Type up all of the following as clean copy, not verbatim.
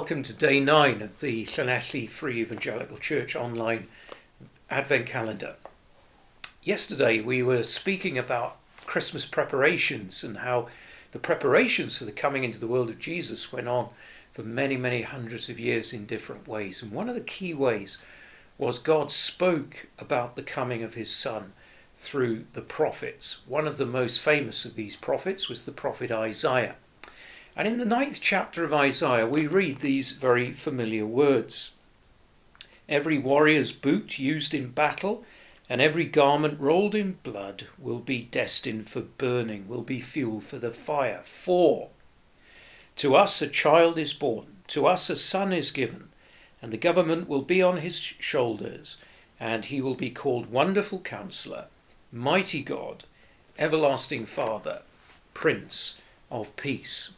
welcome to day 9 of the Llanelli Free Evangelical Church online Advent calendar. Yesterday we were speaking about Christmas preparations and how the preparations for the coming into the world of Jesus went on for many, many hundreds of years in different ways. And one of the key ways was God spoke about the coming of his Son through the prophets. One of the most famous of these prophets was the prophet Isaiah. And in the 9th chapter of Isaiah, we read these very familiar words. Every warrior's boot used in battle and every garment rolled in blood will be destined for burning, will be fuel for the fire. For to us a child is born, to us a son is given, and the government will be on his shoulders, and he will be called Wonderful Counselor, Mighty God, Everlasting Father, Prince of Peace.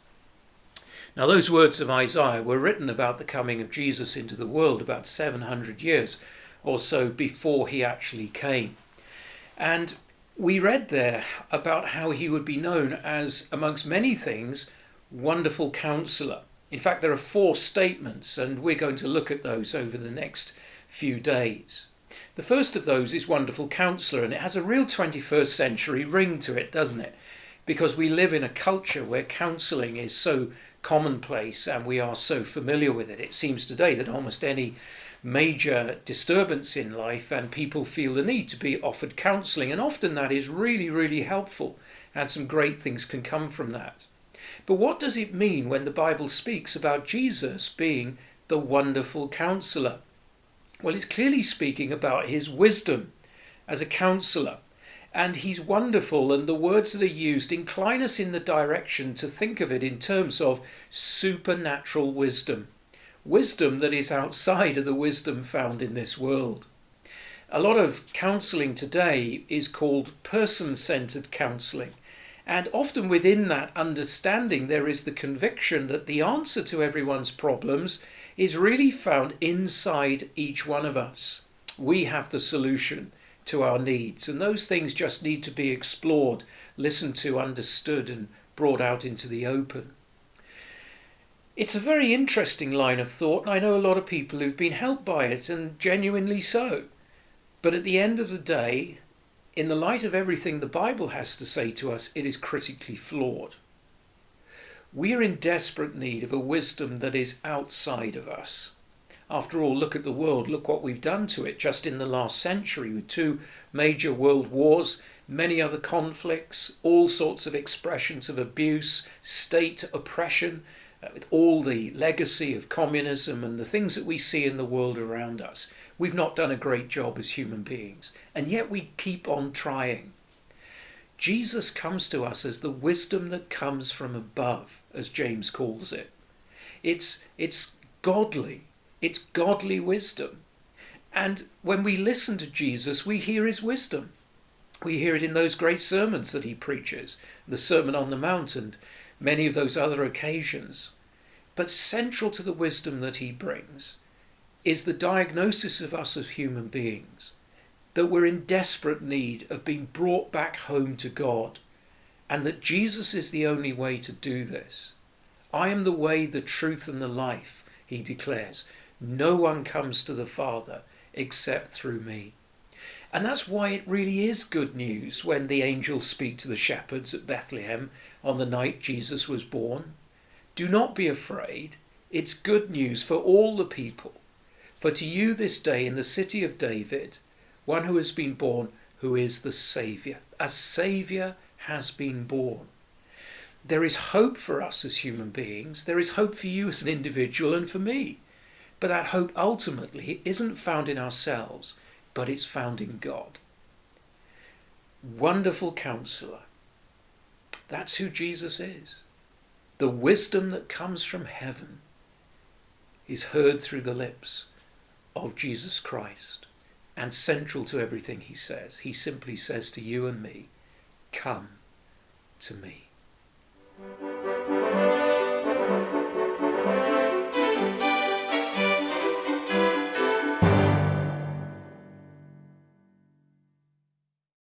Now those words of Isaiah were written about the coming of Jesus into the world about 700 years or so before he actually came. And we read there about how he would be known as, amongst many things, Wonderful Counselor. In fact, there are 4 statements, and we're going to look at those over the next few days. The first of those is Wonderful Counselor, and it has a real 21st century ring to it, doesn't it? Because we live in a culture where counselling is so commonplace and we are so familiar with it. It seems today that almost any major disturbance in life and people feel the need to be offered counselling, and often that is really, really helpful, and some great things can come from that. But what does it mean when the Bible speaks about Jesus being the Wonderful Counselor? Well, it's clearly speaking about his wisdom as a counsellor. And he's wonderful, and the words that are used incline us in the direction to think of it in terms of supernatural wisdom. Wisdom that is outside of the wisdom found in this world. A lot of counselling today is called person-centred counselling. And often within that understanding there is the conviction that the answer to everyone's problems is really found inside each one of us. We have the solution to our needs, and those things just need to be explored, listened to, understood, and brought out into the open. It's a very interesting line of thought, and I know a lot of people who've been helped by it, and genuinely so. But at the end of the day, in the light of everything the Bible has to say to us, it is critically flawed. We are in desperate need of a wisdom that is outside of us. After all, look at the world, look what we've done to it just in the last century with 2 major world wars, many other conflicts, all sorts of expressions of abuse, state oppression, with all the legacy of communism and the things that we see in the world around us. We've not done a great job as human beings, and yet we keep on trying. Jesus comes to us as the wisdom that comes from above, as James calls it. It's godly. It's godly wisdom. And when we listen to Jesus, we hear his wisdom. We hear it in those great sermons that he preaches, the Sermon on the Mount and many of those other occasions. But central to the wisdom that he brings is the diagnosis of us as human beings, that we're in desperate need of being brought back home to God, and that Jesus is the only way to do this. I am the way, the truth, and the life, he declares. No one comes to the Father except through me. And that's why it really is good news when the angels speak to the shepherds at Bethlehem on the night Jesus was born. Do not be afraid. It's good news for all the people. For to you this day in the city of David, one who has been born, who is the Saviour. A Saviour has been born. There is hope for us as human beings. There is hope for you as an individual and for me. But that hope ultimately isn't found in ourselves, but it's found in God. Wonderful Counselor. That's who Jesus is. The wisdom that comes from heaven is heard through the lips of Jesus Christ and central to everything he says. He simply says to you and me, come to me.